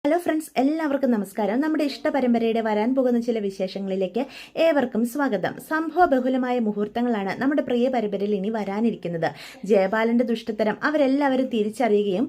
Hello friends, എല്ലാവർക്കും നമസ്കാരം. നമ്മുടെ ഇഷ്ടപരമ്പരയുടെ വരാൻ പോകുന്ന ചില വിശേഷങ്ങളിലേക്ക് ഏവർക്കും സ്വാഗതം. സംഭവ ബഹുലമായ മുഹൂർത്തങ്ങളാണ് നമ്മുടെ പ്രിയ പരമ്പരയിൽ ഇനി വരാനിരിക്കുന്നത്. ജയബാലന്റെ ദുഷ്ടത്തരം അവരെല്ലാവരും തിരിച്ചറിയുകയും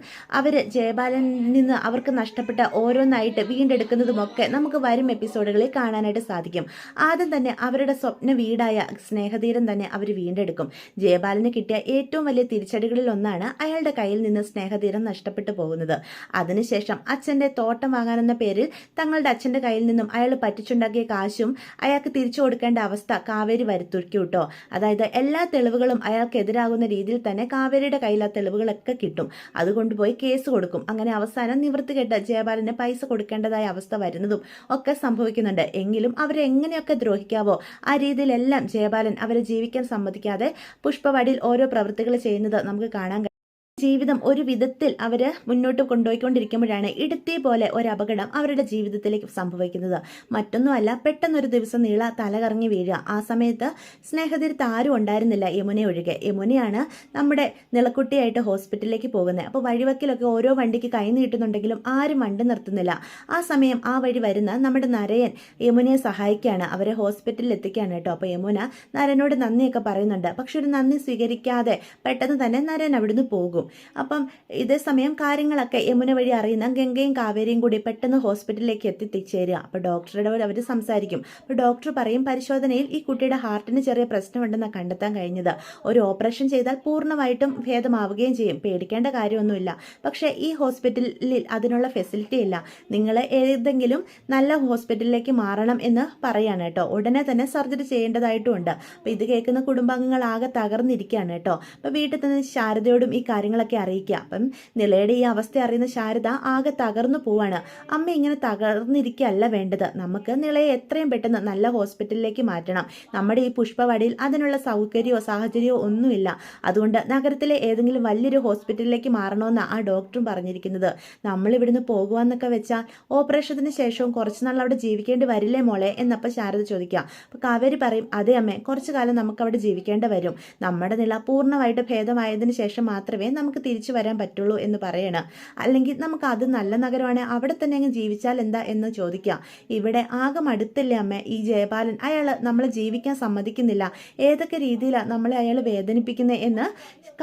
ജയബാലനിൽ നിന്ന് അവർക്ക് നഷ്ടപ്പെട്ട ഓരോന്നായിട്ട് വീണ്ടെടുക്കുന്നതുമൊക്കെ നമുക്ക് വരും എപ്പിസോഡുകളിൽ കാണാനായിട്ട് സാധിക്കും. ആദ്യം തന്നെ അവരുടെ സ്വപ്ന വീടായ സ്നേഹതീരം തന്നെ അവർ വീണ്ടെടുക്കും. ജയബാലന് കിട്ടിയ ഏറ്റവും വലിയ തിരിച്ചടികളിൽ ഒന്നാണ് അയാളുടെ കയ്യിൽ നിന്ന് സ്നേഹതീരം നഷ്ടപ്പെട്ടു പോകുന്നത്. അതിനുശേഷം അച്ഛന്റെ തോട്ടം വാങ്ങാനെന്ന പേരിൽ തങ്ങളുടെ അച്ഛന്റെ കയ്യിൽ നിന്നും അയാൾ പറ്റിച്ചുണ്ടാക്കിയ കാശും അയാൾക്ക് തിരിച്ചു കൊടുക്കേണ്ട അവസ്ഥ കാവേരി വരുത്തിക്കും കേട്ടോ. അതായത് എല്ലാ തെളിവുകളും അയാൾക്ക് എതിരാകുന്ന രീതിയിൽ തന്നെ കാവേരിയുടെ കയ്യിൽ ആ തെളിവുകളൊക്കെ കിട്ടും. അതുകൊണ്ടുപോയി കേസ് കൊടുക്കും. അങ്ങനെ അവസാനം നിവൃത്തികെട്ട് ജയബാലന് പൈസ കൊടുക്കേണ്ടതായ അവസ്ഥ വരുന്നതും ഒക്കെ സംഭവിക്കുന്നുണ്ട്. എങ്കിലും അവരെ എങ്ങനെയൊക്കെ ദ്രോഹിക്കാവോ ആ രീതിയിലെല്ലാം ജയബാലൻ അവരെ ജീവിക്കാൻ സമ്മതിക്കാതെ പുഷ്പവാടിയിൽ ഓരോ പ്രവൃത്തികൾ ചെയ്യുന്നത് നമുക്ക് കാണാൻ കഴിയും. ജീവിതം ഒരു വിധത്തിൽ അവര് മുന്നോട്ട് കൊണ്ടുപോയിക്കൊണ്ടിരിക്കുമ്പോഴാണ് ഇടുത്തി പോലെ ഒരു അപകടം അവരുടെ ജീവിതത്തിലേക്ക് സംഭവിക്കുന്നത്. മറ്റൊന്നുമല്ല, പെട്ടെന്നൊരു ദിവസം നീള തലകറങ്ങി വീഴുക. ആ സമയത്ത് സ്നേഹതീരത്ത് ആരും ഉണ്ടായിരുന്നില്ല, യമുന ഒഴികെ. യമുനയാണ് നമ്മുടെ നിളക്കുട്ടിയായിട്ട് ഹോസ്പിറ്റലിലേക്ക് പോകുന്നത്. അപ്പോൾ വഴിവക്കിലൊക്കെ ഓരോ വണ്ടിക്ക് കൈ നീട്ടുന്നുണ്ടെങ്കിലും ആരും വണ്ടി നിർത്തുന്നില്ല. ആ സമയം ആ വഴി വരുന്ന നമ്മുടെ നരയൻ യമുനയെ സഹായിക്കുകയാണ്, അവരെ ഹോസ്പിറ്റലിൽ എത്തിക്കുകയാണ് കേട്ടോ. അപ്പോൾ യമുന നരനോട് നന്ദിയൊക്കെ പറയുന്നുണ്ട്. പക്ഷെ ഒരു നന്ദി സ്വീകരിക്കാതെ പെട്ടെന്ന് തന്നെ നരൻ അവിടുന്ന് പോകും. അപ്പം ഇതേ സമയം കാര്യങ്ങളൊക്കെ യമുന വഴി അറിയുന്ന ഗംഗയും കാവേരിയും കൂടി പെട്ടെന്ന് ഹോസ്പിറ്റലിലേക്ക് എത്തിച്ചേരുക. അപ്പോൾ ഡോക്ടറുടെ അവർ സംസാരിക്കും. അപ്പോൾ ഡോക്ടർ പറയും, പരിശോധനയിൽ ഈ കുട്ടിയുടെ ഹാർട്ടിന് ചെറിയ പ്രശ്നമുണ്ടെന്ന് കണ്ടെത്താൻ കഴിഞ്ഞത്. ഒരു ഓപ്പറേഷൻ ചെയ്താൽ പൂർണ്ണമായിട്ടും ഭേദമാവുകയും ചെയ്യും, പേടിക്കേണ്ട കാര്യമൊന്നുമില്ല. പക്ഷേ ഈ ഹോസ്പിറ്റലിൽ അതിനുള്ള ഫെസിലിറ്റി ഇല്ല. നിങ്ങൾ ഏതെങ്കിലും നല്ല ഹോസ്പിറ്റലിലേക്ക് മാറണം എന്ന് പറയാണ് കേട്ടോ. ഉടനെ തന്നെ സർജറി ചെയ്യേണ്ടതായിട്ടുമുണ്ട്. അപ്പോൾ ഇത് കേൾക്കുന്ന കുടുംബാംഗങ്ങൾ ആകെ തകർന്നിരിക്കുകയാണ് കേട്ടോ. അപ്പോൾ വീട്ടിൽ തന്നെ ശാരദയോടും ഈ കാര്യങ്ങളൊക്കെ അറിയിക്കുക. അപ്പം നിലയുടെ ഈ അവസ്ഥ അറിയുന്ന ശാരദ ആകെ തകർന്നു പോവാണ്. അമ്മ ഇങ്ങനെ തകർന്നിരിക്കുകയല്ല വേണ്ടത്, നമുക്ക് നിലയെ എത്രയും പെട്ടെന്ന് നല്ല ഹോസ്പിറ്റലിലേക്ക് മാറ്റണം. നമ്മുടെ ഈ പുഷ്പവാടിയിൽ അതിനുള്ള സൗകര്യമോ സാഹചര്യമോ ഒന്നുമില്ല. അതുകൊണ്ട് നഗരത്തിലെ ഏതെങ്കിലും വലിയൊരു ഹോസ്പിറ്റലിലേക്ക് മാറണമെന്നാണ് ആ ഡോക്ടറും പറഞ്ഞിരിക്കുന്നത്. നമ്മൾ ഇവിടുന്ന് പോകുവാന്നൊക്കെ വെച്ചാൽ ഓപ്പറേഷത്തിന് ശേഷവും കുറച്ചുനാൾ അവിടെ ജീവിക്കേണ്ടി വരില്ലേ മോളെ എന്നപ്പോൾ ശാരദ ചോദിക്കുക. അപ്പോൾ കാവേരി പറയും, അതെ അമ്മേ, കുറച്ചു കാലം നമുക്ക് അവിടെ ജീവിക്കേണ്ടി വരും. നമ്മുടെ നില പൂർണ്ണമായിട്ട് ഭേദമായതിനു ശേഷം മാത്രമേ നമുക്ക് തിരിച്ചു വരാൻ പറ്റുള്ളൂ എന്ന് പറയണം. അല്ലെങ്കിൽ നമുക്ക് അത് നല്ല നഗരമാണ്, അവിടെ തന്നെ അങ്ങ് ജീവിച്ചാൽ എന്താ എന്ന് ചോദിക്കുക. ഇവിടെ ആകെ മടുത്തില്ലേ അമ്മ ഈ ജയപാലൻ, അയാൾ നമ്മളെ ജീവിക്കാൻ സമ്മതിക്കുന്നില്ല, ഏതൊക്കെ രീതിയിലാണ് നമ്മളെ അയാൾ വേദനിപ്പിക്കുന്നത് എന്ന്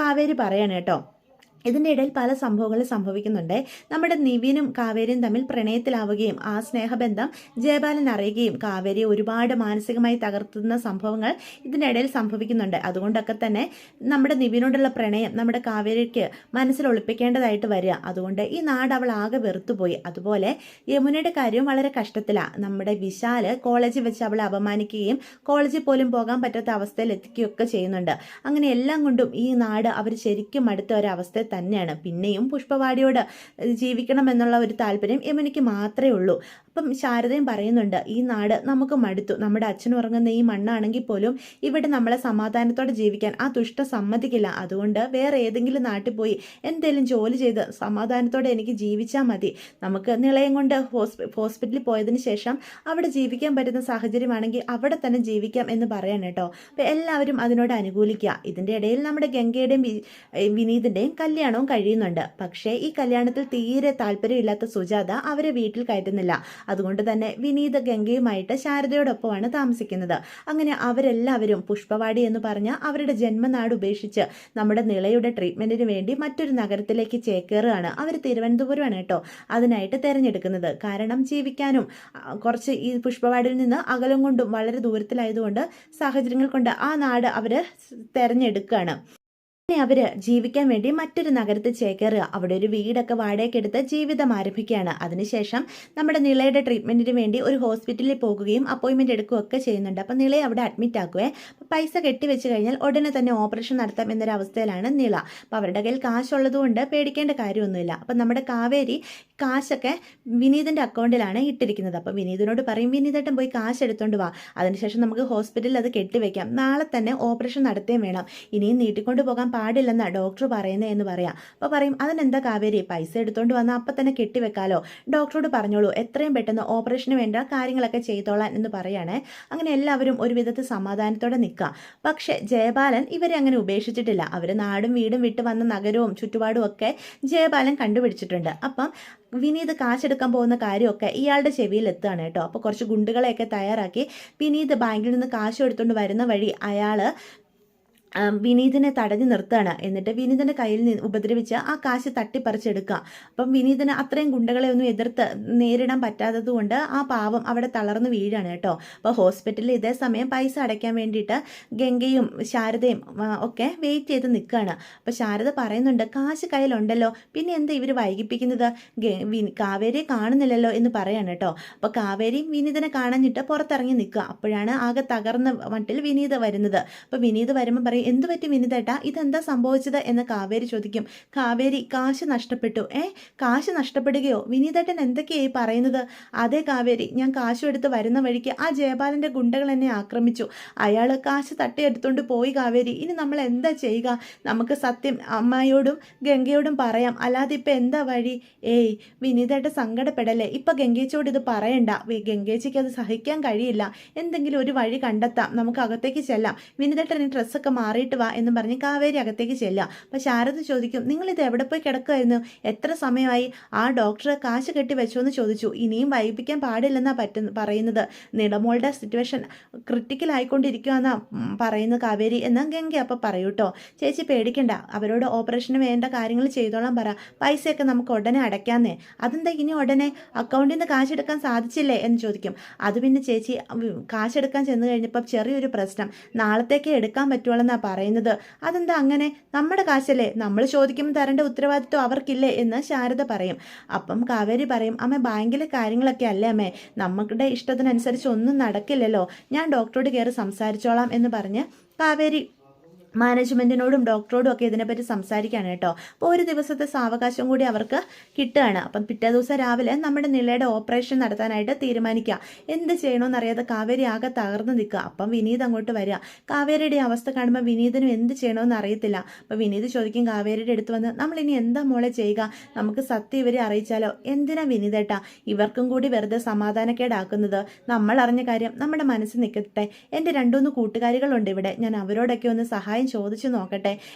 കാവേരി പറയണം കേട്ടോ. ഇതിൻ്റെ ഇടയിൽ പല സംഭവങ്ങളും സംഭവിക്കുന്നുണ്ട്. നമ്മുടെ നിവിനും കാവേരിയും തമ്മിൽ പ്രണയത്തിലാവുകയും ആ സ്നേഹബന്ധം ജയബാലൻ അറിയുകയും കാവേരിയെ ഒരുപാട് മാനസികമായി തകർത്തുന്ന സംഭവങ്ങൾ ഇതിനിടയിൽ സംഭവിക്കുന്നുണ്ട്. അതുകൊണ്ടൊക്കെ തന്നെ നമ്മുടെ നിവിനോടുള്ള പ്രണയം നമ്മുടെ കാവേരിക്ക് മനസ്സിൽ ഒളിപ്പിക്കേണ്ടതായിട്ട് വരിക. അതുകൊണ്ട് ഈ നാട് അവൾ ആകെ വെറുത്തുപോയി. അതുപോലെ യമുനയുടെ കാര്യവും വളരെ കഷ്ടത്തിലാണ്. നമ്മുടെ വിശാല് കോളേജിൽ വെച്ച് അവളെ അപമാനിക്കുകയും കോളേജിൽ പോലും പോകാൻ പറ്റാത്ത അവസ്ഥയിൽ എത്തിക്കുകയൊക്കെ ചെയ്യുന്നുണ്ട്. അങ്ങനെ എല്ലാം കൊണ്ടും ഈ നാട് അവർ ശരിക്കും അടുത്ത ഒരവസ്ഥ തന്നെയാണ്. പിന്നെയും പുഷ്പവാടിയോട് ജീവിക്കണം എന്നുള്ള ഒരു താല്പര്യം യമുനയ്ക്ക് മാത്രമേ ഉള്ളൂ. അപ്പം ശാരദയും പറയുന്നുണ്ട്, ഈ നാട് നമുക്ക് മടുത്തു, നമ്മുടെ അച്ഛൻ ഉറങ്ങുന്ന ഈ മണ്ണാണെങ്കിൽ പോലും ഇവിടെ നമ്മളെ സമാധാനത്തോടെ ജീവിക്കാൻ ആ ദുഷ്ട സമ്മതിക്കില്ല. അതുകൊണ്ട് വേറെ ഏതെങ്കിലും നാട്ടിൽ പോയി എന്തെങ്കിലും ജോലി ചെയ്ത് സമാധാനത്തോടെ എനിക്ക് ജീവിച്ചാൽ മതി. നമുക്ക് നിളയം കൊണ്ട് ഹോസ്പിറ്റലിൽ പോയതിന് ശേഷം അവിടെ ജീവിക്കാൻ പറ്റുന്ന സാഹചര്യമാണെങ്കിൽ അവിടെ തന്നെ ജീവിക്കാം എന്ന് പറയാൻ കേട്ടോ. അപ്പം എല്ലാവരും അതിനോട് അനുകൂലിക്കുക. ഇതിൻ്റെ ഇടയിൽ നമ്മുടെ ഗംഗയുടെയും വിനീതിൻ്റെയും കല്യാണവും കഴിയുന്നുണ്ട്. പക്ഷേ ഈ കല്യാണത്തിൽ തീരെ താല്പര്യമില്ലാത്ത സുജാത അവരെ വീട്ടിൽ കയറ്റുന്നില്ല. അതുകൊണ്ട് തന്നെ വിനീത് ഗംഗയുമായിട്ട് ശാരദയോടൊപ്പമാണ് താമസിക്കുന്നത്. അങ്ങനെ അവരെല്ലാവരും പുഷ്പവാടി എന്ന് പറഞ്ഞ അവരുടെ ജന്മനാട് ഉപേക്ഷിച്ച് നമ്മുടെ നിളയുടെ ട്രീറ്റ്മെന്റിന് വേണ്ടി മറ്റൊരു നഗരത്തിലേക്ക് ചേക്കേറുകയാണ്. അവർ തിരുവനന്തപുരമാണ് കേട്ടോ അതിനായിട്ട് തിരഞ്ഞെടുക്കുന്നത്. കാരണം ജീവിക്കാനും കുറച്ച് ഈ പുഷ്പവാടിയിൽ നിന്ന് അകലം കൊണ്ടും വളരെ ദൂരത്തിലായതുകൊണ്ട് സാഹചര്യങ്ങൾ കൊണ്ട് ആ നാട് അവർ തിരഞ്ഞെടുക്കുകയാണ്. അവര് ജീവിക്കാൻ വേണ്ടി മറ്റൊരു നഗരത്തിൽ ചേക്കേറുക. അവിടെ ഒരു വീടൊക്കെ വാടകയ്ക്കെടുത്ത് ജീവിതം ആരംഭിക്കുകയാണ്. അതിനുശേഷം നമ്മുടെ നിളയുടെ ട്രീറ്റ്മെന്റിന് വേണ്ടി ഒരു ഹോസ്പിറ്റലിൽ പോകുകയും അപ്പോയിന്റ്മെന്റ് എടുക്കുകയൊക്കെ ചെയ്യുന്നുണ്ട്. അപ്പം നിളയെ അവിടെ അഡ്മിറ്റ് ആക്കുവേ. പൈസ കെട്ടിവെച്ച് കഴിഞ്ഞാൽ ഉടനെ തന്നെ ഓപ്പറേഷൻ നടത്താം എന്നൊരു അവസ്ഥയിലാണ് നിള. അപ്പം അവരുടെ കയ്യിൽ കാശുള്ളതുകൊണ്ട് പേടിക്കേണ്ട കാര്യമൊന്നുമില്ല. അപ്പം നമ്മുടെ കാവേരി കാശൊക്കെ വിനീതിൻ്റെ അക്കൗണ്ടിലാണ് ഇട്ടിരിക്കുന്നത്. അപ്പം വിനീതിനോട് പറയും, വിനീതേട്ടൻ പോയി കാശ് എടുത്തോണ്ട് വാ, അതിനുശേഷം നമുക്ക് ഹോസ്പിറ്റലിൽ അത് കെട്ടിവെക്കാം, നാളെ തന്നെ ഓപ്പറേഷൻ നടത്തുകയും വേണം, ഇനിയും നീട്ടിക്കൊണ്ട് പോകാൻ പാടില്ലെന്നാണ് ഡോക്ടർ പറയുന്നത് എന്ന് പറയാം. അപ്പോൾ പറയും അതിനെന്താ കാവേരി, പൈസ എടുത്തുകൊണ്ട് വന്നാൽ അപ്പം തന്നെ കെട്ടിവെക്കാലോ, ഡോക്ടറോട് പറഞ്ഞോളൂ എത്രയും പെട്ടെന്ന് ഓപ്പറേഷന് വേണ്ട കാര്യങ്ങളൊക്കെ ചെയ്തോളാൻ എന്ന് പറയാണ്. അങ്ങനെ എല്ലാവരും ഒരു വിധത്തിൽ സമാധാനത്തോടെ നിൽക്കുക. പക്ഷേ ജയപാലൻ ഇവരെ അങ്ങനെ ഉപേക്ഷിച്ചിട്ടില്ല. അവർ നാടും വീടും വിട്ട് വന്ന നഗരവും ചുറ്റുപാടും ഒക്കെ ജയപാലൻ കണ്ടുപിടിച്ചിട്ടുണ്ട്. അപ്പം വിനീത് കാശെടുക്കാൻ പോകുന്ന കാര്യമൊക്കെ ഇയാളുടെ ചെവിയിൽ എത്തുകയാണ് കേട്ടോ. അപ്പോൾ കുറച്ച് ഗുണ്ടുകളെയൊക്കെ തയ്യാറാക്കി വിനീത് ബാങ്കിൽ നിന്ന് കാശ് എടുത്തുകൊണ്ട് വരുന്ന വഴി അയാൾ വിനീതിനെ തടഞ്ഞു നിർത്തുകയാണ്. എന്നിട്ട് വിനീതിൻ്റെ കയ്യിൽ നിന്ന് ഉപദ്രവിച്ച് ആ കാശ് തട്ടിപ്പറിച്ചെടുക്കുക. അപ്പം വിനീതിന് അത്രയും ഗുണ്ടകളെ ഒന്നും എതിർത്ത് നേരിടാൻ പറ്റാത്തത് കൊണ്ട് ആ പാവം അവിടെ തളർന്നു വീഴാണ് കേട്ടോ. അപ്പോൾ ഹോസ്പിറ്റലിൽ ഇതേ സമയം പൈസ അടയ്ക്കാൻ വേണ്ടിയിട്ട് ഗംഗയും ശാരദയും ഒക്കെ വെയിറ്റ് ചെയ്ത് നിൽക്കുകയാണ്. അപ്പോൾ ശാരദ പറയുന്നുണ്ട് കാശ് കയ്യിലുണ്ടല്ലോ, പിന്നെ എന്താ ഇവർ വൈകിപ്പിക്കുന്നത്, കാവേരിയെ കാണുന്നില്ലല്ലോ എന്ന് പറയാണ് കേട്ടോ. അപ്പോൾ കാവേരിയും വിനീതിനെ കാണാഞ്ഞിട്ട് പുറത്തിറങ്ങി നിൽക്കുക. അപ്പോഴാണ് ആകെ തകർന്ന മട്ടിൽ വിനീത് വരുന്നത്. അപ്പോൾ വിനീത് വരുമ്പോൾ പറയും എന്തു പറ്റി വിനീതേട്ടാ, ഇതെന്താ സംഭവിച്ചത് എന്ന് കാവേരി ചോദിക്കും. കാവേരി കാശ് നഷ്ടപ്പെട്ടു. കാശ് നഷ്ടപ്പെടുകയോ, വിനീതേട്ടൻ എന്തൊക്കെയായി പറയുന്നത്? അതേ കാവേരി, ഞാൻ കാശും എടുത്ത് വരുന്ന വഴിക്ക് ആ ജയപാലൻ്റെ ഗുണ്ടകൾ എന്നെ ആക്രമിച്ചു. അയാൾ കാശ് തട്ടിയെടുത്തുകൊണ്ട് പോയി കാവേരി. ഇനി നമ്മൾ എന്താ ചെയ്യുക? നമുക്ക് സത്യം അമ്മയോടും ഗംഗയോടും പറയാം, അല്ലാതെ ഇപ്പം എന്താ വഴി? വിനീതേട്ടൻ സങ്കടപ്പെടല്ലേ, ഇപ്പം ഗംഗേച്ചോട് ഇത് പറയണ്ട. ഗംഗേച്ചിക്ക് അത് സഹിക്കാൻ കഴിയില്ല. എന്തെങ്കിലും ഒരു വഴി കണ്ടെത്താം, നമുക്ക് അകത്തേക്ക് ചെല്ലാം. വിനീതേട്ടൻ ഡ്രസ്സൊക്കെ മാറിയിട്ട് വാ എന്ന് പറഞ്ഞ് കാവേരി അകത്തേക്ക് ചെല്ലാം. അപ്പോൾ ശാരദ ചോദിക്കും നിങ്ങളിത് എവിടെ പോയി കിടക്കുമായിരുന്നു, എത്ര സമയമായി? ആ ഡോക്ടർ കാശ് കെട്ടി വെച്ചോ എന്ന് ചോദിച്ചു. ഇനിയും വൈകിപ്പിക്കാൻ പാടില്ലെന്നാണ് പറയുന്നത്. നിളമോളുടെ സിറ്റുവേഷൻ ക്രിട്ടിക്കൽ ആയിക്കൊണ്ടിരിക്കുകയെന്നാ പറയുന്നത് കാവേരി എന്ന് ഗംഗ അപ്പോൾ പറയൂട്ടോ. ചേച്ചി പേടിക്കണ്ട, അവരോട് ഓപ്പറേഷന് വേണ്ട കാര്യങ്ങൾ ചെയ്തോളാൻ പറ, പൈസയൊക്കെ നമുക്ക് ഉടനെ അടയ്ക്കാന്നേ. അതെന്താ ഇനി ഉടനെ അക്കൗണ്ടിൽ നിന്ന് കാശെടുക്കാൻ സാധിച്ചില്ലേ എന്ന് ചോദിക്കും. അത് പിന്നെ ചേച്ചി കാശെടുക്കാൻ ചെന്ന് കഴിഞ്ഞപ്പോൾ ചെറിയൊരു പ്രശ്നം, നാളത്തേക്ക് എടുക്കാൻ പറ്റുള്ളൂ പറയുന്നത്. അതെന്താ അങ്ങനെ? നമ്മുടെ കാശല്ലേ, നമ്മൾ ചോദിക്കുമ്പോൾ തരേണ്ട ഉത്തരവാദിത്വം അവർക്കില്ലേ എന്ന് ശാരദ പറയും. അപ്പം കാവേരി പറയും അമ്മ ബാങ്കിലെ കാര്യങ്ങളൊക്കെ അല്ലേ അമ്മേ, നമ്മുടെ ഇഷ്ടത്തിനനുസരിച്ച് ഒന്നും നടക്കില്ലല്ലോ, ഞാൻ ഡോക്ടറോട് കയറി സംസാരിച്ചോളാം എന്ന് പറഞ്ഞ് കാവേരി മാനേജ്മെൻറ്റിനോടും ഡോക്ടറോടും ഒക്കെ ഇതിനെപ്പറ്റി സംസാരിക്കുകയാണ് കേട്ടോ. അപ്പോൾ ഒരു ദിവസത്തെ സാവകാശം കൂടി അവർക്ക് കിട്ടുകയാണ്. അപ്പം പിറ്റേ ദിവസം രാവിലെ നമ്മുടെ നിലയുടെ ഓപ്പറേഷൻ നടത്താനായിട്ട് തീരുമാനിക്കുക. എന്ത് ചെയ്യണമെന്നറിയാതെ കാവേരി ആകെ തകർന്ന് നിൽക്കുക. അപ്പം വിനീത് അങ്ങോട്ട് വരിക. കാവേരിയുടെ അവസ്ഥ കാണുമ്പോൾ വിനീതിനും എന്ത് ചെയ്യണമെന്ന് അറിയത്തില്ല. അപ്പോൾ വിനീത് ചോദിക്കും കാവേരിയുടെ അടുത്ത് വന്ന് നമ്മളിനി എന്താ മോളെ ചെയ്യുക, നമുക്ക് സത്യം ഇവരെ അറിയിച്ചാലോ? എന്തിനാ വിനീതേട്ടാ ഇവർക്കും കൂടി വെറുതെ സമാധാനക്കേടാക്കുന്നത്? നമ്മൾ അറിഞ്ഞ കാര്യം നമ്മുടെ മനസ്സിൽ നിൽക്കട്ടെ. എൻ്റെ 2-3 കൂട്ടുകാരികളുണ്ട് ഇവിടെ, ഞാൻ അവരോടൊക്കെ ഒന്ന് സഹായം ചോദിച്ചു നോക്കട്ടെ,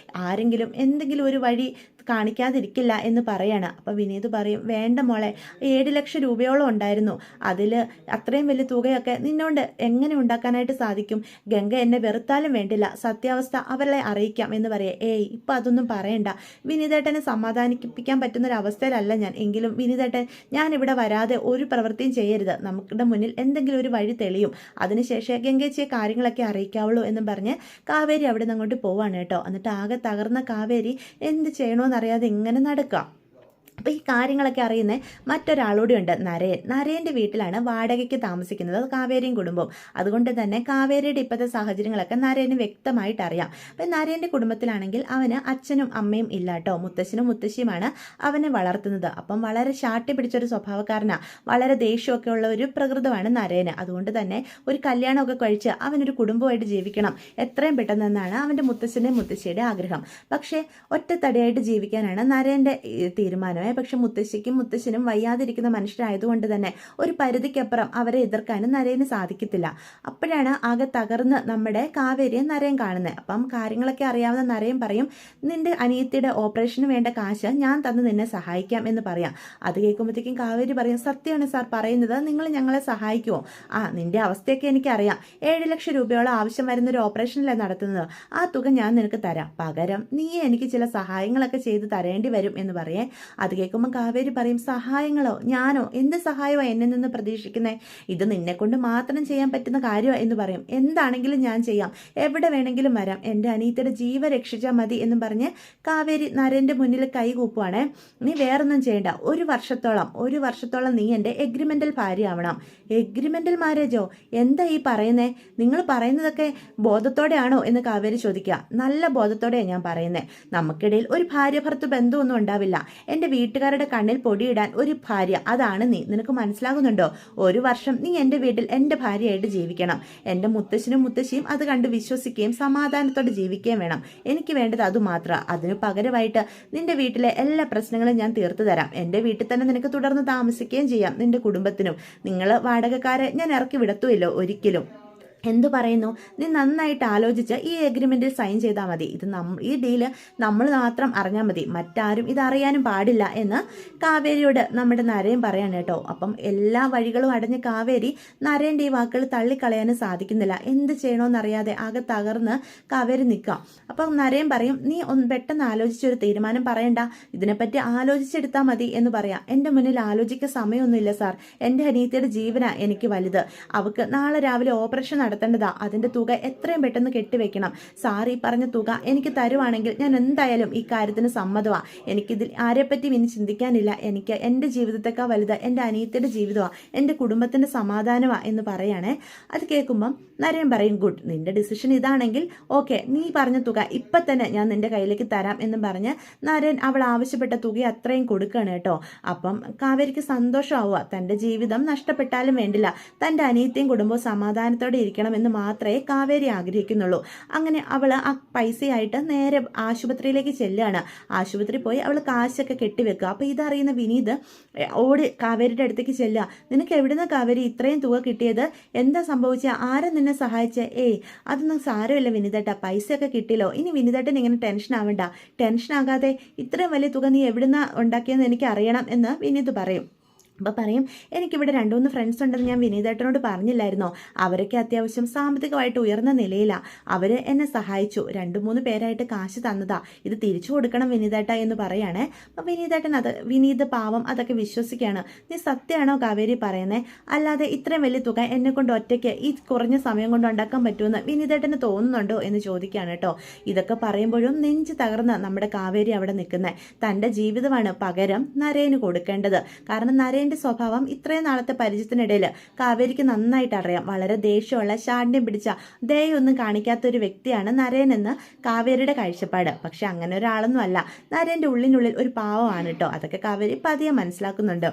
ആരെങ്കിലും എന്തെങ്കിലും ഒരു വഴി കാണിക്കാതിരിക്കില്ല എന്ന് പറയാണ്. അപ്പോൾ വിനീത് പറയും വേണ്ട മോളെ, 7 ലക്ഷം രൂപയോളം ഉണ്ടായിരുന്നു, അതിൽ അത്രയും വലിയ തുകയൊക്കെ നിന്നോണ്ട് എങ്ങനെ ഉണ്ടാക്കാനായിട്ട് സാധിക്കും? ഗംഗ എന്നെ വെറുത്താലും വേണ്ടില്ല, സത്യാവസ്ഥ അവരെ അറിയിക്കാം എന്ന് പറയാം. ഇപ്പം അതൊന്നും പറയണ്ട, വിനീതേട്ടനെ സമാധാനിപ്പിക്കാൻ പറ്റുന്നൊരവസ്ഥയിലല്ല ഞാൻ. എങ്കിലും വിനീതേട്ടൻ ഞാൻ ഇവിടെ വരാതെ ഒരു പ്രവൃത്തിയും ചെയ്യരുത്, നമുക്കിടെ മുന്നിൽ എന്തെങ്കിലും ഒരു വഴി തെളിയും, അതിനുശേഷം ഗംഗേച്ചിയെ കാര്യങ്ങളൊക്കെ അറിയിക്കാവുള്ളൂ എന്നും പറഞ്ഞ് കാവേരി അവിടെ നിന്ന് അങ്ങോട്ട് പോവാണ് കേട്ടോ. എന്നിട്ട് ആകെ തകർന്ന കാവേരി എന്ത് ചെയ്യണമെന്നറിയാതെ ഇങ്ങനെ നടക്കാം. അപ്പോൾ ഈ കാര്യങ്ങളൊക്കെ അറിയുന്ന മറ്റൊരാളൂടെ ഉണ്ട്, നരയൻ. നരയൻ്റെ വീട്ടിലാണ് വാടകയ്ക്ക് താമസിക്കുന്നത് കാവേരിയും കുടുംബവും. അതുകൊണ്ട് തന്നെ കാവേരിയുടെ ഇപ്പോഴത്തെ സാഹചര്യങ്ങളൊക്കെ നരയന് വ്യക്തമായിട്ട് അറിയാം. അപ്പം നരയൻ്റെ കുടുംബത്തിലാണെങ്കിൽ അവന് അച്ഛനും അമ്മയും ഇല്ല കേട്ടോ, മുത്തശ്ശനും മുത്തശ്ശിയുമാണ് അവനെ വളർത്തുന്നത്. അപ്പം വളരെ ശാട്ടി പിടിച്ചൊരു സ്വഭാവക്കാരനാണ്, വളരെ ദേഷ്യമൊക്കെ ഉള്ള ഒരു പ്രകൃതമാണ് നരയന്. അതുകൊണ്ട് തന്നെ ഒരു കല്യാണമൊക്കെ കഴിച്ച് അവനൊരു കുടുംബമായിട്ട് ജീവിക്കണം എത്രയും പെട്ടെന്നാണ് അവൻ്റെ മുത്തശ്ശൻ്റെയും മുത്തശ്ശിയുടെ ആഗ്രഹം. പക്ഷേ ഒറ്റത്തടിയായിട്ട് ജീവിക്കാനാണ് നരയൻ്റെ തീരുമാനം. പക്ഷെ മുത്തശ്ശിക്കും മുത്തശ്ശനും വയ്യാതിരിക്കുന്ന മനുഷ്യരായതുകൊണ്ട് തന്നെ ഒരു പരിധിക്കപ്പുറം അവരെ എതിർക്കാനും നരയന് സാധിക്കത്തില്ല. അപ്പോഴാണ് ആകെ തകർന്ന് നമ്മുടെ കാവേരിയെ നരയൻ കാണുന്നത്. അപ്പം കാര്യങ്ങളൊക്കെ അറിയാവുന്ന നരയൻ പറയും നിന്റെ അനിയത്തിയുടെ ഓപ്പറേഷന് വേണ്ട കാശ് ഞാൻ തന്ന് നിന്നെ സഹായിക്കാം എന്ന് പറയാം. അത് കേൾക്കുമ്പോഴത്തേക്കും കാവേരി പറയും സത്യമാണ് സാർ പറയുന്നത്, നിങ്ങൾ ഞങ്ങളെ സഹായിക്കുമോ? നിന്റെ അവസ്ഥയൊക്കെ എനിക്കറിയാം, 7 ലക്ഷം രൂപയോളം ആവശ്യം വരുന്നൊരു ഓപ്പറേഷനിലാണ് നടത്തുന്നത്, ആ തുക ഞാൻ നിനക്ക് തരാം, പകരം നീ എനിക്ക് ചില സഹായങ്ങളൊക്കെ ചെയ്ത് തരേണ്ടി വരും എന്ന് പറയേ. അത് കേൾക്കുമ്പോൾ കാവേരി പറയും സഹായങ്ങളോ, ഞാനോ, എന്ത് സഹായമാണ് എന്നെ നിന്ന് പ്രതീക്ഷിക്കുന്നത്? ഇത് നിന്നെ കൊണ്ട് മാത്രം ചെയ്യാൻ പറ്റുന്ന കാര്യമോ എന്ന് പറയും. എന്താണെങ്കിലും ഞാൻ ചെയ്യാം, എവിടെ വേണമെങ്കിലും വരാം, എൻ്റെ അനിയത്തിയുടെ ജീവൻ രക്ഷിച്ചാൽ മതി എന്നും പറഞ്ഞ് കാവേരി നരേൻ്റെ മുന്നിൽ കൈകൂപ്പുവാണ്. നീ വേറൊന്നും ചെയ്യണ്ട, ഒരു വർഷത്തോളം നീ എൻ്റെ എഗ്രിമെൻ്റൽ ഭാര്യയാവണം. എഗ്രിമെൻ്റൽ മാരേജോ? എന്താ ഈ പറയുന്നേ? നിങ്ങൾ പറയുന്നതൊക്കെ ബോധത്തോടെയാണോ എന്ന് കാവേരി ചോദിക്കുക. നല്ല ബോധത്തോടെയാണ് ഞാൻ പറയുന്നത്. നമുക്കിടയിൽ ഒരു ഭാര്യ ഭർത്തൃ ബന്ധമൊന്നും ഉണ്ടാവില്ല. എൻ്റെ വീട്ടിൽ വീട്ടുകാരുടെ കണ്ണിൽ പൊടിയിടാൻ ഒരു ഭാര്യ, അതാണ് നീ. നിനക്ക് മനസ്സിലാകുന്നുണ്ടോ? ഒരു വർഷം നീ എൻ്റെ വീട്ടിൽ എൻ്റെ ഭാര്യയായിട്ട് ജീവിക്കണം. എൻ്റെ മുത്തശ്ശനും മുത്തശ്ശിയും അത് കണ്ട് വിശ്വസിക്കുകയും സമാധാനത്തോടെ ജീവിക്കുകയും വേണം. എനിക്ക് വേണ്ടത് അതുമാത്രം. അതിനു പകരമായിട്ട് നിന്റെ വീട്ടിലെ എല്ലാ പ്രശ്നങ്ങളും ഞാൻ തീർത്തു തരാം. എൻ്റെ വീട്ടിൽ തന്നെ നിനക്ക് തുടർന്ന് താമസിക്കുകയും ചെയ്യാം. നിന്റെ കുടുംബത്തിനും. നിങ്ങൾ വാടകക്കാരെ ഞാൻ ഇറക്കി വിടത്തുമില്ലോ ഒരിക്കലും. എന്തു പറയുന്നു? നീ നന്നായിട്ട് ആലോചിച്ച് ഈ എഗ്രിമെന്റിൽ സൈൻ ചെയ്താൽ മതി. ഇത് ഈ ഡീല് നമ്മൾ മാത്രം അറിഞ്ഞാൽ മതി, മറ്റാരും ഇത് അറിയാനും പാടില്ല എന്ന് കാവേരിയോട് നമ്മുടെ നരേൻ പറയാണ് കേട്ടോ. അപ്പം എല്ലാ വഴികളും അടഞ്ഞ കാവേരി നരേൻ്റെ ഈ വാക്കുകൾ തള്ളിക്കളയാനും സാധിക്കുന്നില്ല. എന്ത് ചെയ്യണമെന്നറിയാതെ ആകെ തകർന്ന് കാവേരി നിൽക്കാം. അപ്പം നരേൻ പറയും, നീ പെട്ടെന്ന് ആലോചിച്ചൊരു തീരുമാനം പറയണ്ട, ഇതിനെപ്പറ്റി ആലോചിച്ചെടുത്താൽ മതി എന്ന് പറയാം. എൻ്റെ മുന്നിൽ ആലോചിക്കാൻ സമയമൊന്നുമില്ല സാർ. എൻ്റെ അനിയത്തിയുടെ ജീവനാ എനിക്ക് വലുത്. അവൾക്ക് നാളെ രാവിലെ ഓപ്പറേഷൻ നടത്തേണ്ടതാ. അതിന്റെ തുക എത്രയും പെട്ടെന്ന് കെട്ടിവെക്കണം. സാർ ഈ പറഞ്ഞ തുക എനിക്ക് തരുവാണെങ്കിൽ ഞാൻ എന്തായാലും ഈ കാര്യത്തിന് സമ്മതമാ. എനിക്കിതിൽ ആരെപ്പറ്റി ഇനി ചിന്തിക്കാനില്ല. എനിക്ക് എൻ്റെ ജീവിതത്തെക്കാൾ വലുത് എൻ്റെ അനിയത്തിയുടെ ജീവിതമാ, എൻ്റെ കുടുംബത്തിന്റെ സമാധാനമാ എന്ന് പറയണേ. അത് കേൾക്കുമ്പം നരേൻ പറയും, ഗുഡ്, നിന്റെ ഡിസിഷൻ ഇതാണെങ്കിൽ ഓക്കെ, നീ പറഞ്ഞ തുക ഇപ്പം തന്നെ ഞാൻ നിന്റെ കയ്യിലേക്ക് തരാം എന്നും പറഞ്ഞ് നരേൻ അവൾ ആവശ്യപ്പെട്ട തുക അത്രയും കൊടുക്കുകയാണ് കേട്ടോ. അപ്പം കാവേരിക്ക് സന്തോഷമാവുക. തൻ്റെ ജീവിതം നഷ്ടപ്പെട്ടാലും വേണ്ടില്ല, തൻ്റെ അനിയത്തിയും കുടുംബവും സമാധാനത്തോടെ ഇരിക്കണം എന്ന് മാത്രമേ കാവേരി ആഗ്രഹിക്കുന്നുള്ളൂ. അങ്ങനെ അവൾ ആ പൈസയായിട്ട് നേരെ ആശുപത്രിയിലേക്ക് ചെല്ലുകയാണ്. ആശുപത്രി പോയി അവൾ കാശൊക്കെ കെട്ടിവെക്കുക. അപ്പോൾ ഇതറിയുന്ന വിനീത് ഓടി കാവേരിയുടെ അടുത്തേക്ക് ചെല്ലുക. നിനക്ക് എവിടുന്ന കാവേരി ഇത്രയും തുക കിട്ടിയത്? എന്താ സംഭവിച്ച? ആരും നിന്നെ സഹായിച്ചേ? ഏയ് അതൊന്നും സാരമില്ല വിനീതേട്ടാ, പൈസയൊക്കെ കിട്ടിയല്ലോ. ഇനി വിനീതേട്ടൻ ഇങ്ങനെ ടെൻഷൻ ആവണ്ട. ടെൻഷൻ ആകാതെ ഇത്രയും വലിയ തുക നീ എവിടുന്ന ഉണ്ടാക്കിയെന്ന് എനിക്ക് അറിയണം എന്ന് വിനീത് പറയും. അപ്പോൾ പറയും, എനിക്കിവിടെ 2-3 ഫ്രണ്ട്സ് ഉണ്ടെന്ന് ഞാൻ വിനീതേട്ടനോട് പറഞ്ഞില്ലായിരുന്നോ? അവരൊക്കെ അത്യാവശ്യം സാമ്പത്തികമായിട്ട് ഉയർന്ന നിലയിലാണ്. അവർ എന്നെ സഹായിച്ചു. 2-3 പേരായിട്ട് കാശ് തന്നതാ. ഇത് തിരിച്ചു കൊടുക്കണം വിനീതേട്ട എന്ന് പറയുകയാണേ. അപ്പോൾ വിനീതേട്ടൻ വിനീത് പാവം അതൊക്കെ വിശ്വസിക്കുകയാണ്. നീ സത്യമാണോ കാവേരി പറയുന്നത്? അല്ലാതെ ഇത്രയും വലിയ തുക എന്നെ കൊണ്ട് ഒറ്റയ്ക്ക് ഈ കുറഞ്ഞ സമയം കൊണ്ട് ഉണ്ടാക്കാൻ പറ്റുമെന്ന് വിനീതേട്ടന് തോന്നുന്നുണ്ടോ എന്ന് ചോദിക്കുകയാണ് കേട്ടോ. ഇതൊക്കെ പറയുമ്പോഴും നെഞ്ച് തകർന്ന് നമ്മുടെ കാവേരി അവിടെ നിൽക്കുന്നത്. തൻ്റെ ജീവിതമാണ് പകരം നരേന് കൊടുക്കേണ്ടത്. കാരണം നരേൻ സ്വഭാവം ഇത്രയും നാളത്തെ പരിചയത്തിനിടയിൽ കാവേരിക്ക് നന്നായിട്ട് അറിയാം. വളരെ ദേഷ്യമുള്ള, ശാഠ്യം പിടിച്ച, ദയൊന്നും കാണിക്കാത്ത ഒരു വ്യക്തിയാണ് നരേൻ എന്ന് കാവേരിയുടെ കാഴ്ചപ്പാട്. പക്ഷെ അങ്ങനെ ഒരാളൊന്നും അല്ല. നരേൻ്റെ ഉള്ളിനുള്ളിൽ ഒരു പാവമാണ് കേട്ടോ. അതൊക്കെ കാവേരി പതിയെ മനസ്സിലാക്കുന്നുണ്ട്.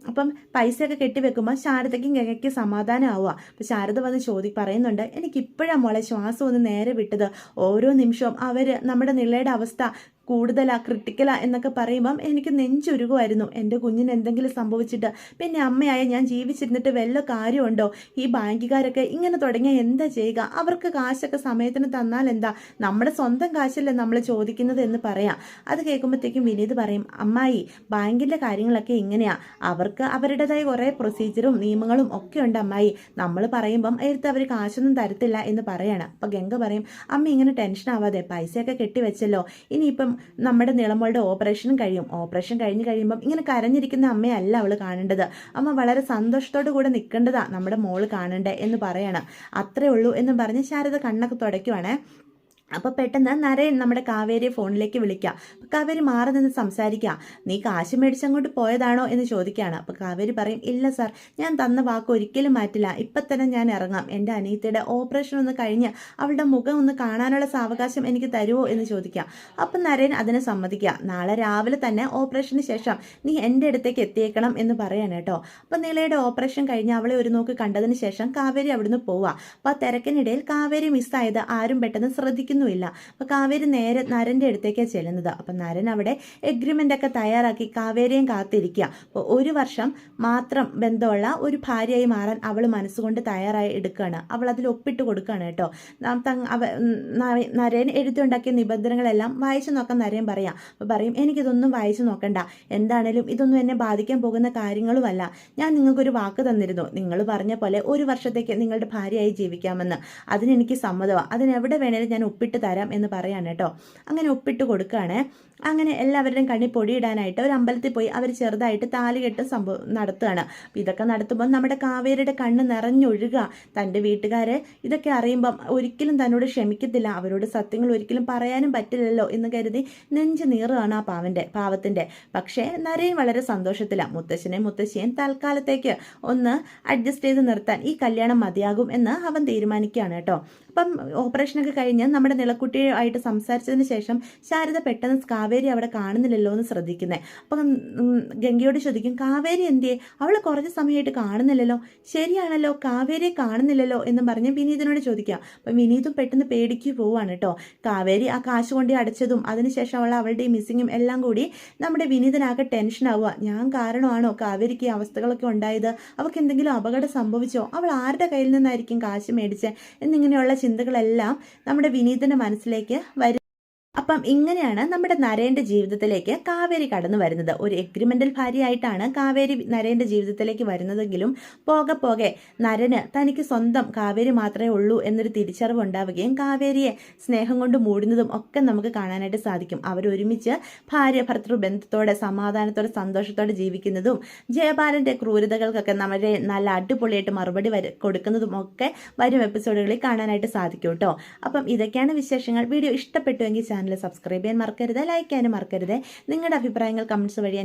അപ്പം പൈസയൊക്കെ കെട്ടിവെക്കുമ്പോൾ ശാരദയ്ക്കും ഗംഗയ്ക്കും സമാധാനം ആവുക. അപ്പം ശാരദ വന്ന് പറയുന്നുണ്ട്, എനിക്കിപ്പോഴാണ് മോളെ ശ്വാസം ഒന്ന് നേരെ വിട്ടത്. ഓരോ നിമിഷവും അവർ നമ്മുടെ നിലയുടെ അവസ്ഥ കൂടുതലാ, ക്രിട്ടിക്കലാ എന്നൊക്കെ പറയുമ്പം എനിക്ക് നെഞ്ചുരുകുമായിരുന്നു. എൻ്റെ കുഞ്ഞിന് എന്തെങ്കിലും സംഭവിച്ചിട്ട് പിന്നെ അമ്മയായ ഞാൻ ജീവിച്ചിരുന്നിട്ട് വല്ല കാര്യമുണ്ടോ? ഈ ബാങ്കുകാരൊക്കെ ഇങ്ങനെ തുടങ്ങിയാൽ എന്താ ചെയ്യുക? അവർക്ക് കാശൊക്കെ സമയത്തിന് തന്നാൽ എന്താ? നമ്മുടെ സ്വന്തം കാശല്ലേ നമ്മൾ ചോദിക്കുന്നത് എന്ന് പറയാം. അത് കേൾക്കുമ്പോഴത്തേക്കും വിനീത് പറയും, അമ്മായി, ബാങ്കിൻ്റെ കാര്യങ്ങളൊക്കെ ഇങ്ങനെയാ. അവർക്ക് അവരുടേതായ കുറേ പ്രൊസീജിയറും നിയമങ്ങളും ഒക്കെ ഉണ്ട് അമ്മായി. നമ്മൾ പറയുമ്പം എടുത്ത് അവർ കാശൊന്നും തരത്തില്ല എന്ന് പറയാണ്. അപ്പം ഗംഗ പറയും, അമ്മ ഇങ്ങനെ ടെൻഷൻ ആവാതെ, പൈസയൊക്കെ കെട്ടിവെച്ചല്ലോ. ഇനിയിപ്പം നമ്മുടെ നിളമോളുടെ ഓപ്പറേഷനും കഴിയും. ഓപ്പറേഷൻ കഴിയുമ്പം ഇങ്ങനെ കരഞ്ഞിരിക്കുന്ന അമ്മയല്ല അവൾ കാണേണ്ടത്. അമ്മ വളരെ സന്തോഷത്തോടു കൂടെ നിൽക്കേണ്ടതാ നമ്മുടെ മോള് കാണണ്ടേ എന്ന് പറയണം. അത്രേ ഉള്ളൂ എന്ന് പറഞ്ഞ് ശാരദ കണ്ണൊക്കെ തുടയ്ക്കുവാണേ. അപ്പോൾ പെട്ടെന്ന് നരേൻ നമ്മുടെ കാവേരിയെ ഫോണിലേക്ക് വിളിക്കാം. അപ്പോൾ കാവേരി മാറി നിന്ന് സംസാരിക്കാം. നീ കാശ് മേടിച്ചങ്ങോട്ട് പോയതാണോ എന്ന് ചോദിക്കുകയാണ്. അപ്പോൾ കാവേരി പറയും, ഇല്ല സാർ, ഞാൻ തന്ന വാക്ക് ഒരിക്കലും മാറ്റില്ല. ഇപ്പം തന്നെ ഞാൻ ഇറങ്ങാം. എൻ്റെ അനിയത്തിയുടെ ഓപ്പറേഷൻ ഒന്ന് കഴിഞ്ഞ് അവളുടെ മുഖം ഒന്ന് കാണാനുള്ള സാവകാശം എനിക്ക് തരുമോ എന്ന് ചോദിക്കാം. അപ്പം നരേൻ അതിനെ സമ്മതിക്കുക. നാളെ രാവിലെ തന്നെ ഓപ്പറേഷന് ശേഷം നീ എൻ്റെ അടുത്തേക്ക് എത്തിയേക്കണം എന്ന് പറയാണ് കേട്ടോ. അപ്പം നിലയുടെ ഓപ്പറേഷൻ കഴിഞ്ഞ് അവളെ ഒരു നോക്ക് കണ്ടതിന് ശേഷം കാവേരി അവിടുന്ന് പോവുക. അപ്പോൾ ആ തിരക്കിനിടയിൽ കാവേരി മിസ്സായത് ആരും പെട്ടെന്ന് ശ്രദ്ധിക്കുന്നു ഇല്ല. അപ്പൊ കാവേരി നേരെ നരന്റെ അടുത്തേക്കാണ് ചെല്ലുന്നത്. അപ്പൊ നരൻ അവിടെ എഗ്രിമെന്റ് ഒക്കെ തയ്യാറാക്കി കാവേരിയും കാത്തിരിക്കുക. അപ്പോൾ 1 വർഷം മാത്രം ബന്ധമുള്ള ഒരു ഭാര്യയായി മാറാൻ അവൾ മനസ്സുകൊണ്ട് തയ്യാറായി എടുക്കുകയാണ്. അവൾ അതിൽ ഒപ്പിട്ട് കൊടുക്കുകയാണ് കേട്ടോ. നരൻ എഴുതിയുണ്ടാക്കിയ നിബന്ധനകളെല്ലാം വായിച്ചു നോക്കാൻ നരൻ പറയാം. അപ്പോൾ പറയും, എനിക്കിതൊന്നും വായിച്ചു നോക്കണ്ട, എന്താണേലും ഇതൊന്നും എന്നെ ബാധിക്കാൻ പോകുന്ന കാര്യങ്ങളുമല്ല. ഞാൻ നിങ്ങൾക്കൊരു വാക്ക് തന്നിരുന്നു. നിങ്ങൾ പറഞ്ഞ പോലെ 1 വർഷത്തേക്ക് നിങ്ങളുടെ ഭാര്യയായി ജീവിക്കാമെന്ന്. അതിനെനിക്ക് സമ്മതമാണ്. അതിനെവിടെ വേണേലും ഞാൻ ഒപ്പിട്ട് തരാം എന്ന് പറയാണ് കേട്ടോ. അങ്ങനെ ഒപ്പിട്ട് കൊടുക്കുകയാണ്. അങ്ങനെ എല്ലാവരുടെയും കണ്ണി പൊടിയിടാനായിട്ട് ഒരു അമ്പലത്തിൽ പോയി അവർ ചെറുതായിട്ട് താലികെട്ടും നടത്തുകയാണ്. അപ്പം ഇതൊക്കെ നടത്തുമ്പോൾ നമ്മുടെ കാവേരിയുടെ കണ്ണ് നിറഞ്ഞൊഴുകുക. തൻ്റെ വീട്ടുകാരെ ഇതൊക്കെ അറിയുമ്പം ഒരിക്കലും തന്നോട് ക്ഷമിക്കത്തില്ല, അവരോട് സത്യങ്ങൾ ഒരിക്കലും പറയാനും പറ്റില്ലല്ലോ എന്ന് കരുതി നെഞ്ച് നീറുകയാണ് ആ പാവത്തിൻ്റെ. പക്ഷേ നരേൻ വളരെ സന്തോഷത്തിലാണ്. മുത്തശ്ശിയെയും തൽക്കാലത്തേക്ക് ഒന്ന് അഡ്ജസ്റ്റ് ചെയ്ത് നിർത്താൻ ഈ കല്യാണം മതിയാകും എന്ന് അവൻ തീരുമാനിക്കുകയാണ് കേട്ടോ. അപ്പം ഓപ്പറേഷനൊക്കെ കഴിഞ്ഞ് നമ്മുടെ നമ്മുടെ നിളക്കുട്ടിയായിട്ട് സംസാരിച്ചതിന് ശേഷം ശാരദ പെട്ടെന്ന് കാവേരി അവിടെ കാണുന്നില്ലല്ലോ എന്ന് ശ്രദ്ധിക്കുന്നത്. അപ്പം ഗംഗയോട് ചോദിക്കും, കാവേരി എന്തിയെ, അവൾ കുറച്ച് സമയമായിട്ട് കാണുന്നില്ലല്ലോ. ശരിയാണല്ലോ, കാവേരിയെ കാണുന്നില്ലല്ലോ എന്നും പറഞ്ഞ് വിനീതിനോട് ചോദിക്കാം. അപ്പം വിനീതും പെട്ടെന്ന് പേടിക്ക് പോവാണ് കേട്ടോ. കാവേരി ആ കാശ് കൊണ്ട് അടച്ചതും അതിനുശേഷം അവളുടെ മിസ്സിങ്ങും എല്ലാം കൂടി നമ്മുടെ വിനീതനാകെ ടെൻഷൻ ആവുക. ഞാൻ കാരണമാണോ കാവേരിക്ക് ഈ അവസ്ഥകളൊക്കെ ഉണ്ടായത്, അവൾക്ക് എന്തെങ്കിലും അപകടം സംഭവിച്ചോ, അവൾ ആരുടെ കയ്യിൽ നിന്നായിരിക്കും കാശ് മേടിച്ചത് എന്നിങ്ങനെയുള്ള ചിന്തകളെല്ലാം നമ്മുടെ വിനീതന്റെ മനസ്സിലേക്ക് വരും. അപ്പം ഇങ്ങനെയാണ് നമ്മുടെ നരേന്റെ ജീവിതത്തിലേക്ക് കാവേരി കടന്നു വരുന്നത്. ഒരു എഗ്രിമെന്റൽ ഭാര്യയായിട്ടാണ് കാവേരി നരേന്റെ ജീവിതത്തിലേക്ക് വരുന്നതെങ്കിലും പോകെ പോകെ നരന് തനിക്ക് സ്വന്തം കാവേരി മാത്രമേ ഉള്ളൂ എന്നൊരു തിരിച്ചറിവ് ഉണ്ടാവുകയും കാവേരിയെ സ്നേഹം കൊണ്ട് മൂടുന്നതും ഒക്കെ നമുക്ക് കാണാനായിട്ട് സാധിക്കും. അവരൊരുമിച്ച് ഭാര്യ ഭർത്തൃ ബന്ധത്തോടെ സമാധാനത്തോടെ സന്തോഷത്തോടെ ജീവിക്കുന്നതും ജയപാലന്റെ ക്രൂരതകൾക്കൊക്കെ നമ്മളെ നല്ല അടിപൊളിയായിട്ട് മറുപടി കൊടുക്കുന്നതും ഒക്കെ വരും എപ്പിസോഡുകളിൽ കാണാനായിട്ട് സാധിക്കും കേട്ടോ. അപ്പം ഇതൊക്കെയാണ് വിശേഷങ്ങൾ. വീഡിയോ ഇഷ്ടപ്പെട്ടുവെങ്കിൽ ചാനൽ സബ്സ്ക്രൈബ് ചെയ്യാൻ മറക്കരുത്, ലൈക്ക് ചെയ്യാനും മറക്കരുത്. നിങ്ങളുടെ അഭിപ്രായങ്ങൾ കമൻസ് വഴി